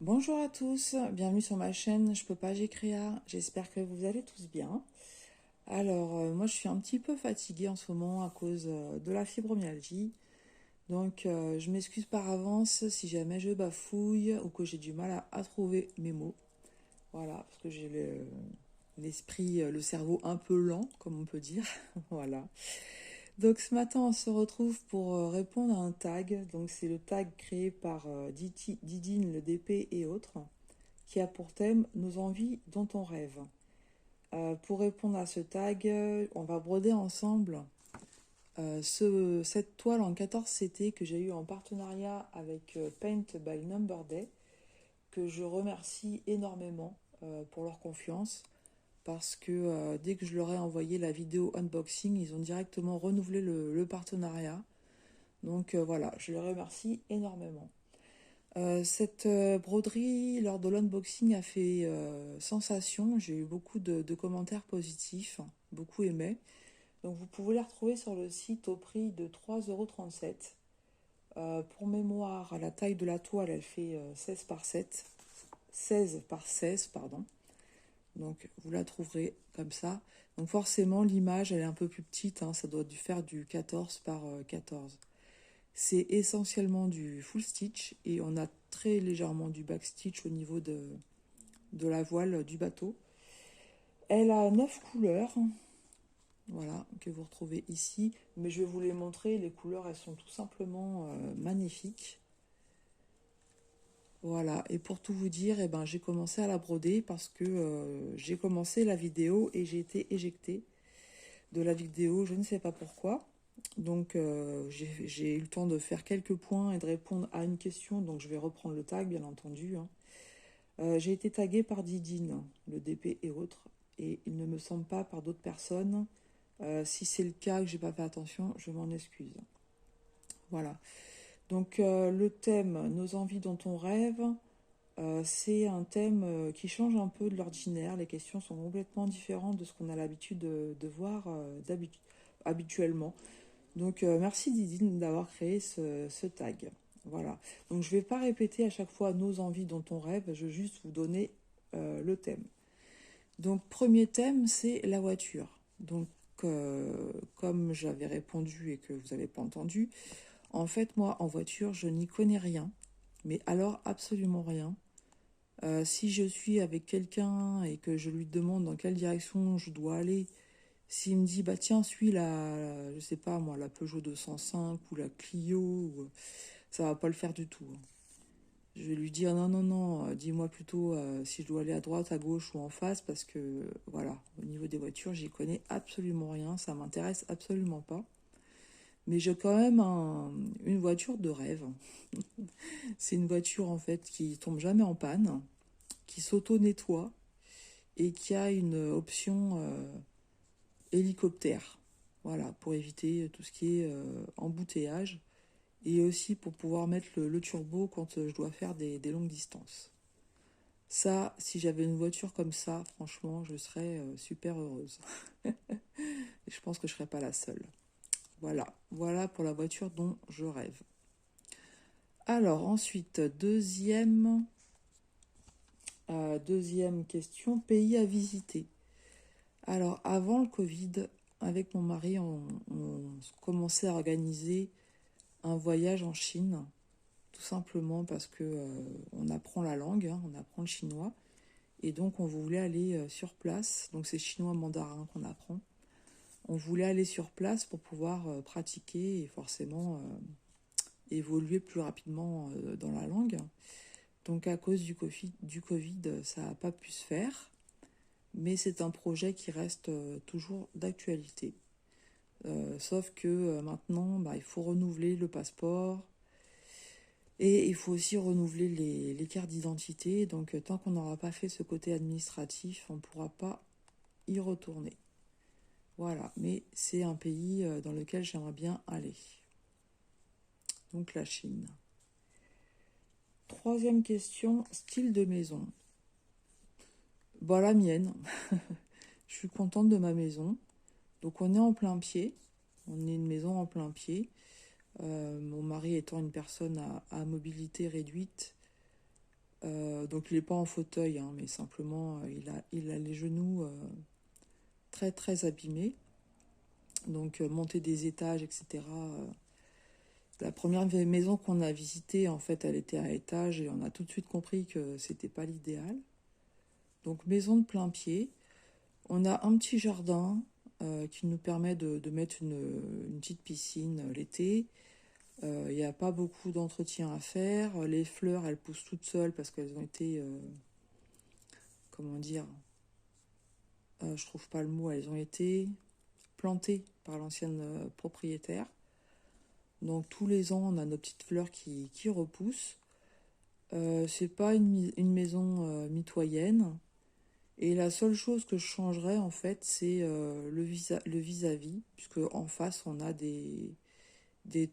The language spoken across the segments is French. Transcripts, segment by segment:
Bonjour à tous, bienvenue sur ma chaîne Je peux pas, j'ai créa. J'espère que vous allez tous bien. Moi je suis un petit peu fatiguée en ce moment à cause de la fibromyalgie. Je m'excuse par avance si jamais je bafouille ou que j'ai du mal à trouver mes mots. Voilà, parce que j'ai l'esprit, le cerveau un peu lent, comme on peut dire. Voilà. Donc ce matin, on se retrouve pour répondre à un tag. Donc c'est le tag créé par Didine, le DP et autres, qui a pour thème Nos envies dont on rêve. Pour répondre à ce tag, on va broder ensemble cette toile en 14 CT que j'ai eu en partenariat avec Paint by Number Day, que je remercie énormément pour leur confiance, parce que dès que je leur ai envoyé la vidéo unboxing, ils ont directement renouvelé le partenariat. Voilà, je les remercie énormément. Cette broderie, lors de l'unboxing, a fait sensation. J'ai eu beaucoup de commentaires positifs, beaucoup aimé. Donc vous pouvez la retrouver sur le site au prix de 3,37 €. Pour mémoire, la taille de la toile, elle fait 16 par 7. 16 par 16, pardon. Donc vous la trouverez comme ça. Donc forcément, l'image, elle est un peu plus petite, hein, ça doit faire du 14 par 14. C'est essentiellement du full stitch et on a très légèrement du back stitch au niveau de la voile du bateau. Elle a 9 couleurs, voilà, que vous retrouvez ici, mais je vais vous les montrer. Les couleurs, elles sont tout simplement magnifiques. Voilà, et pour tout vous dire, eh ben, j'ai commencé à la broder parce que j'ai commencé la vidéo et j'ai été éjectée de la vidéo, je ne sais pas pourquoi. J'ai eu le temps de faire quelques points et de répondre à une question, donc je vais reprendre le tag, bien entendu, hein. J'ai été taguée par Didine, le DP et autres, et il ne me semble pas par d'autres personnes. Si c'est le cas, que j'ai pas fait attention, je m'en excuse. Voilà. Le thème Nos envies dont on rêve, c'est un thème qui change un peu de l'ordinaire. Les questions sont complètement différentes de ce qu'on a l'habitude de voir habituellement. Merci Didine d'avoir créé ce tag. Voilà. Donc je ne vais pas répéter à chaque fois nos envies dont on rêve, je vais juste vous donner le thème. Donc premier thème, c'est la voiture. Comme j'avais répondu et que vous n'avez pas entendu, en fait moi en voiture je n'y connais rien, mais alors absolument rien. Si je suis avec quelqu'un et que je lui demande dans quelle direction je dois aller, s'il me dit, bah tiens, suis je sais pas moi, la Peugeot 205 ou la Clio, ça va pas le faire du tout, hein. Je vais lui dire, non, non, non, dis-moi plutôt si je dois aller à droite, à gauche ou en face, parce que, voilà, au niveau des voitures, j'y connais absolument rien, ça m'intéresse absolument pas. Mais j'ai quand même une voiture de rêve. C'est une voiture, en fait, qui tombe jamais en panne, qui s'auto-nettoie et qui a une option hélicoptère. Voilà, pour éviter tout ce qui est embouteillage et aussi pour pouvoir mettre le turbo quand je dois faire des longues distances. Ça, si j'avais une voiture comme ça, franchement, je serais super heureuse. Et je pense que je ne serais pas la seule. Voilà pour la voiture dont je rêve. Alors ensuite, deuxième question, pays à visiter. Alors avant le Covid, avec mon mari, on commençait à organiser un voyage en Chine, tout simplement parce que on apprend la langue, hein, on apprend le chinois, et donc on voulait aller sur place. Donc c'est chinois mandarin qu'on apprend. On voulait aller sur place pour pouvoir pratiquer et forcément évoluer plus rapidement dans la langue. Donc à cause du Covid, ça n'a pas pu se faire, mais c'est un projet qui reste toujours d'actualité. Sauf que maintenant, bah, il faut renouveler le passeport et il faut aussi renouveler les cartes d'identité. Tant qu'on n'aura pas fait ce côté administratif, on ne pourra pas y retourner. Voilà, mais c'est un pays dans lequel j'aimerais bien aller. Donc la Chine. Troisième question, style de maison. Bah, la mienne. Je suis contente de ma maison. Donc on est en plein pied. On est une maison en plein pied. Mon mari étant une personne à mobilité réduite, Donc il n'est pas en fauteuil, hein, mais simplement il a les genoux très très abîmés. Donc monter des étages, etc. La première maison qu'on a visitée, en fait, elle était à étage et on a tout de suite compris que c'était pas l'idéal. Donc maison de plein pied. On a un petit jardin qui nous permet de mettre une petite piscine l'été. Il n'y a pas beaucoup d'entretien à faire. Les fleurs, elles poussent toutes seules parce qu'elles ont été, comment dire, je trouve pas le mot, elles ont été plantées par l'ancienne propriétaire. Donc tous les ans, on a nos petites fleurs qui repoussent. C'est pas une maison mitoyenne. Et la seule chose que je changerais, en fait, c'est le vis-à-vis, puisque en face, on a des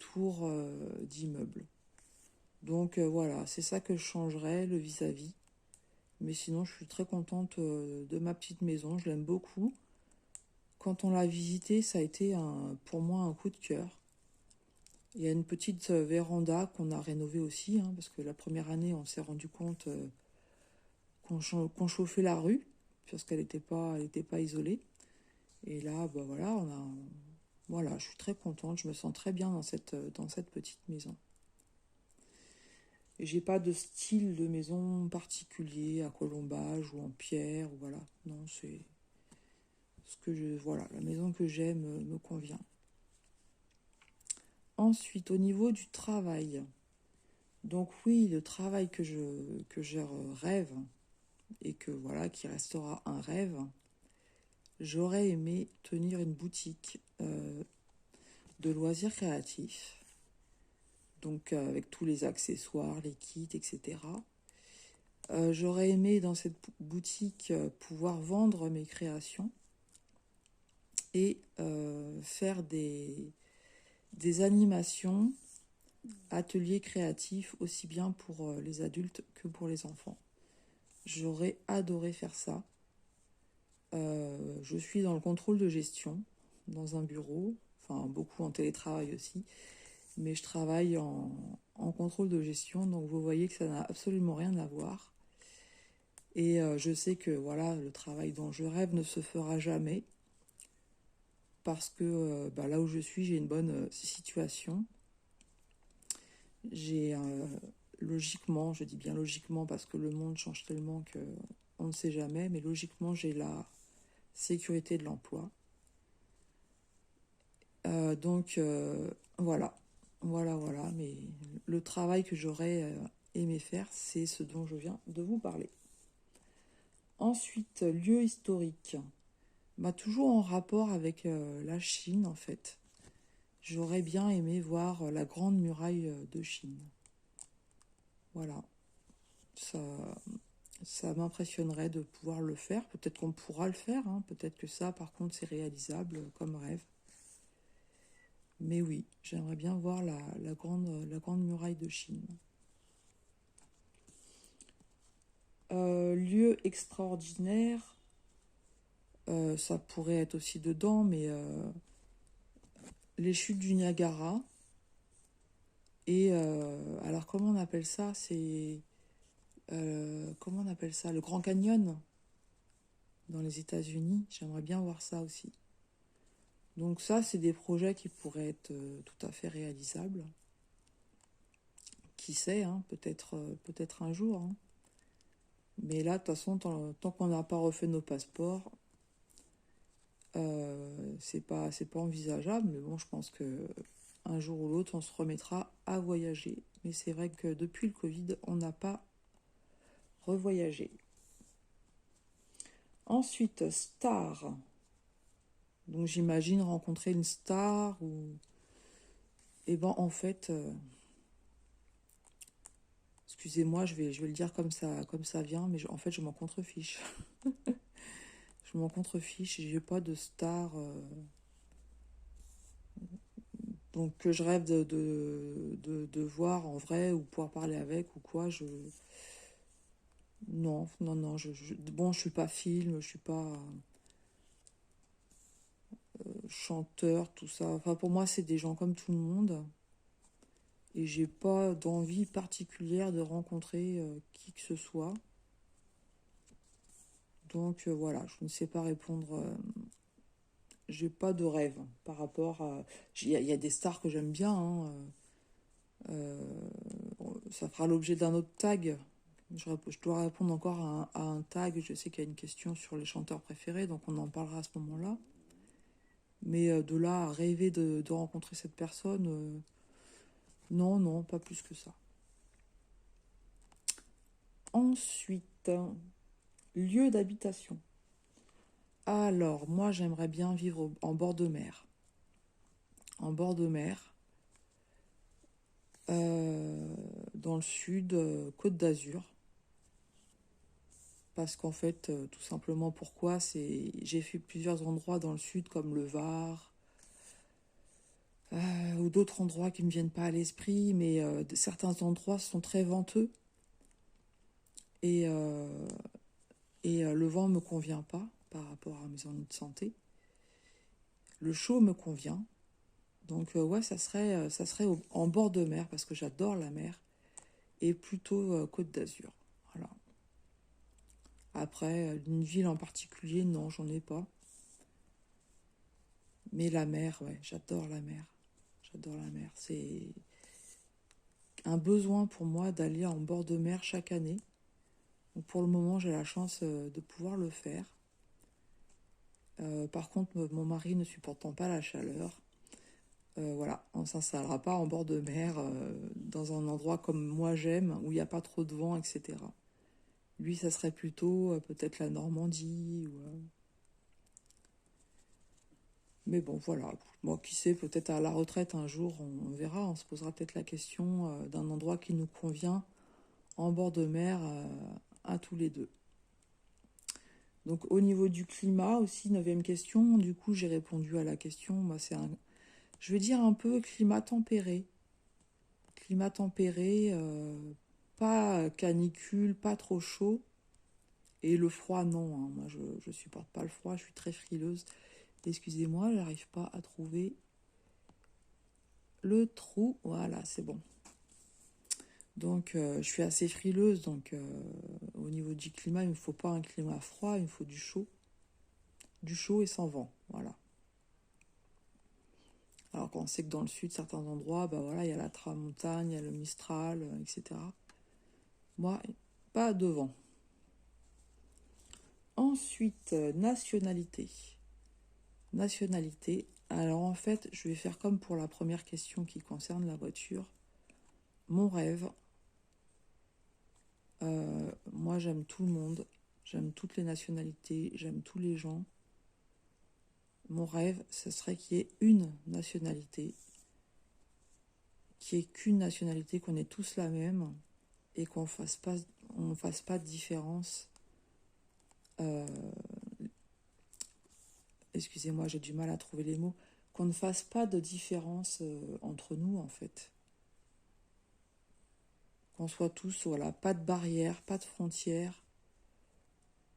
tours d'immeubles. Donc voilà, c'est ça que je changerais, le vis-à-vis. Mais sinon, je suis très contente de ma petite maison, je l'aime beaucoup. Quand on l'a visitée, ça a été pour moi un coup de cœur. Il y a une petite véranda qu'on a rénovée aussi, hein, parce que la première année, on s'est rendu compte qu'on chauffait la rue, parce qu'elle n'était pas isolée. Et là, bah voilà, voilà, je suis très contente, je me sens très bien dans cette petite maison. Et j'ai pas de style de maison particulier, à colombage ou en pierre, ou voilà. Non, c'est voilà, la maison que j'aime me convient. Ensuite, au niveau du travail. Donc oui, le travail que je rêve, et que voilà, qui restera un rêve, j'aurais aimé tenir une boutique de loisirs créatifs, donc avec tous les accessoires, les kits, etc. J'aurais aimé dans cette boutique pouvoir vendre mes créations et faire des animations, ateliers créatifs, aussi bien pour les adultes que pour les enfants. J'aurais adoré faire ça. Je suis dans le contrôle de gestion, dans un bureau, enfin beaucoup en télétravail aussi, mais je travaille en contrôle de gestion, donc vous voyez que ça n'a absolument rien à voir. Et je sais que voilà, le travail dont je rêve ne se fera jamais, parce que bah, là où je suis, j'ai une bonne situation. J'ai logiquement, je dis bien logiquement, parce que le monde change tellement que on ne sait jamais, mais logiquement, j'ai la sécurité de l'emploi. Donc voilà, voilà. Mais le travail que j'aurais aimé faire, c'est ce dont je viens de vous parler. Ensuite, lieu historique. Bah, toujours en rapport avec la Chine, en fait. J'aurais bien aimé voir la grande muraille de Chine. Voilà, ça, ça m'impressionnerait de pouvoir le faire. Peut-être qu'on pourra le faire, hein. Peut-être que ça, par contre, c'est réalisable comme rêve. Mais oui, j'aimerais bien voir la grande muraille de Chine. Lieu extraordinaire, ça pourrait être aussi dedans, mais les chutes du Niagara. Et alors, comment on appelle ça? Comment on appelle ça? Le Grand Canyon dans les États-Unis. J'aimerais bien voir ça aussi. Donc ça, c'est des projets qui pourraient être tout à fait réalisables. Qui sait, hein, peut-être un jour, hein. Mais là, de toute façon, tant qu'on n'a pas refait nos passeports, c'est pas envisageable. Mais bon, je pense que un jour ou l'autre, on se remettra à voyager. Mais c'est vrai que depuis le Covid, on n'a pas revoyagé. Ensuite, star. Donc j'imagine rencontrer une star ou... Eh ben en fait, excusez-moi, je vais le dire comme ça vient, mais en fait je m'en contrefiche. Je m'en contrefiche, j'ai pas de star. Donc que je rêve de voir en vrai ou pouvoir parler avec ou quoi, Non, non, bon, je suis pas film, je suis pas chanteur, tout ça. Enfin, pour moi, c'est des gens comme tout le monde. Et j'ai pas d'envie particulière de rencontrer qui que ce soit. Donc voilà, je ne sais pas répondre. J'ai pas de rêve par rapport à. Il y a des stars que j'aime bien, hein, ça fera l'objet d'un autre tag. Je dois répondre encore à un tag. Je sais qu'il y a une question sur les chanteurs préférés, donc on en parlera à ce moment-là. Mais de là à rêver de rencontrer cette personne, non, non, pas plus que ça. Ensuite, lieu d'habitation. Alors, moi, j'aimerais bien vivre en bord de mer. En bord de mer, dans le sud, Côte d'Azur. Parce qu'en fait, tout simplement, pourquoi j'ai fait plusieurs endroits dans le sud, comme le Var, ou d'autres endroits qui ne me viennent pas à l'esprit, mais certains endroits sont très venteux. Et, le vent ne me convient pas par rapport à mes ennuis de santé. Le chaud me convient. Donc ouais, ça serait en bord de mer, parce que j'adore la mer, et plutôt Côte d'Azur. Voilà. Après, une ville en particulier, non, j'en ai pas. Mais la mer, ouais, j'adore la mer. J'adore la mer. C'est un besoin pour moi d'aller en bord de mer chaque année. Donc pour le moment, j'ai la chance de pouvoir le faire. Par contre, mon mari ne supportant pas la chaleur, voilà, on ne s'installera pas en bord de mer, dans un endroit comme moi j'aime, où il n'y a pas trop de vent, etc. Lui, ça serait plutôt peut-être la Normandie. Mais bon, voilà. Bon, qui sait, peut-être à la retraite un jour, on verra. On se posera peut-être la question d'un endroit qui nous convient en bord de mer à tous les deux. Donc au niveau du climat aussi, neuvième question, du coup j'ai répondu à la question, moi je vais dire un peu climat tempéré. Climat tempéré, pas canicule, pas trop chaud. Et le froid, non, hein. Moi je supporte pas le froid, je suis très frileuse. Excusez-moi, j'arrive pas à trouver le trou, voilà, c'est bon. Donc je suis assez frileuse, donc au niveau du climat, il ne me faut pas un climat froid, il me faut du chaud. Du chaud et sans vent, voilà. Alors qu'on sait que dans le sud, certains endroits, bah voilà, il y a la tramontagne, il y a le Mistral, etc. Moi, pas de vent. Ensuite, nationalité. Nationalité. Alors en fait, je vais faire comme pour la première question qui concerne la voiture. Mon rêve, moi j'aime tout le monde, j'aime toutes les nationalités, j'aime tous les gens. Mon rêve, ce serait qu'il y ait une nationalité, qu'il n'y ait qu'une nationalité, qu'on ait tous la même et qu'on fasse pas de différence. Excusez-moi, j'ai du mal à trouver les mots. Qu'on ne fasse pas de différence entre nous, en fait. Qu'on soit tous, voilà, pas de barrières, pas de frontières,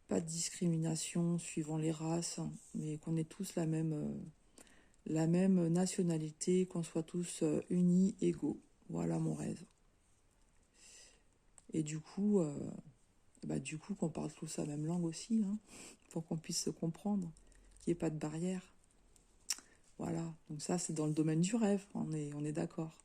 pas de discrimination suivant les races, mais qu'on ait tous la même nationalité, qu'on soit tous unis, égaux. Voilà mon rêve. Et du coup, qu'on parle tous la même langue aussi, hein, pour qu'on puisse se comprendre, qu'il n'y ait pas de barrière. Voilà, donc ça c'est dans le domaine du rêve, on est d'accord.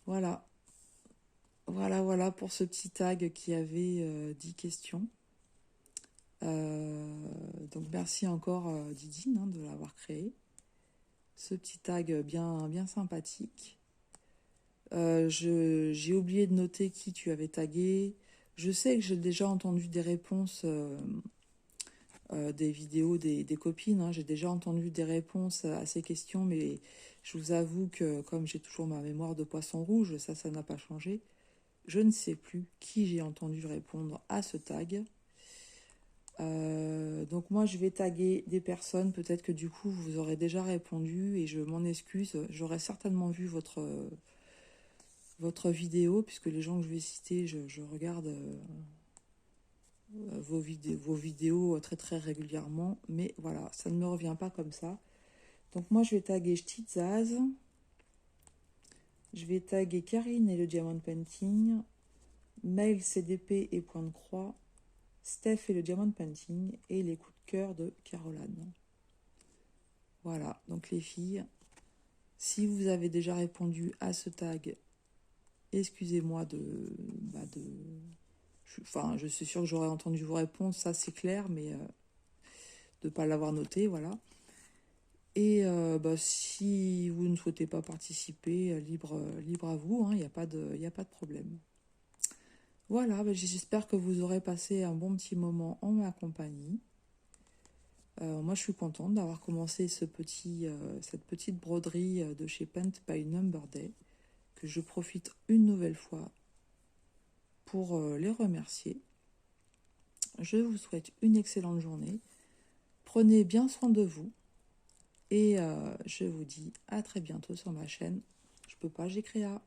Voilà, voilà pour ce petit tag qui avait 10 questions. Donc merci encore Didine, hein, de l'avoir créé. Ce petit tag bien, bien sympathique. J'ai oublié de noter qui tu avais tagué. Je sais que j'ai déjà entendu des réponses, des vidéos des copines. Hein. J'ai déjà entendu des réponses à ces questions, mais je vous avoue que comme j'ai toujours ma mémoire de poisson rouge, ça n'a pas changé. Je ne sais plus qui j'ai entendu répondre à ce tag. Donc moi je vais taguer des personnes, peut-être que du coup vous aurez déjà répondu et je m'en excuse. J'aurais certainement vu votre vidéo, puisque les gens que je vais citer, je regarde vos vidéos très très régulièrement, mais voilà, ça ne me revient pas comme ça. Donc moi je vais taguer Ch'tizaz, je vais taguer Karine et le Diamond Painting, Mail CDP et Point de Croix, Steph et le Diamond Painting et les coups de cœur de Caroline. Voilà, donc les filles, si vous avez déjà répondu à ce tag, excusez-moi je suis sûre que j'aurais entendu vos réponses, ça c'est clair, mais de ne pas l'avoir noté, voilà. Et si vous ne souhaitez pas participer, libre à vous, il n'y a pas de problème. Voilà, j'espère que vous aurez passé un bon petit moment en ma compagnie. Moi, je suis contente d'avoir commencé cette petite broderie de chez Paint by Number Day, que je profite une nouvelle fois pour les remercier. Je vous souhaite une excellente journée. Prenez bien soin de vous. Et je vous dis à très bientôt sur ma chaîne. Je peux pas, j'ai créa.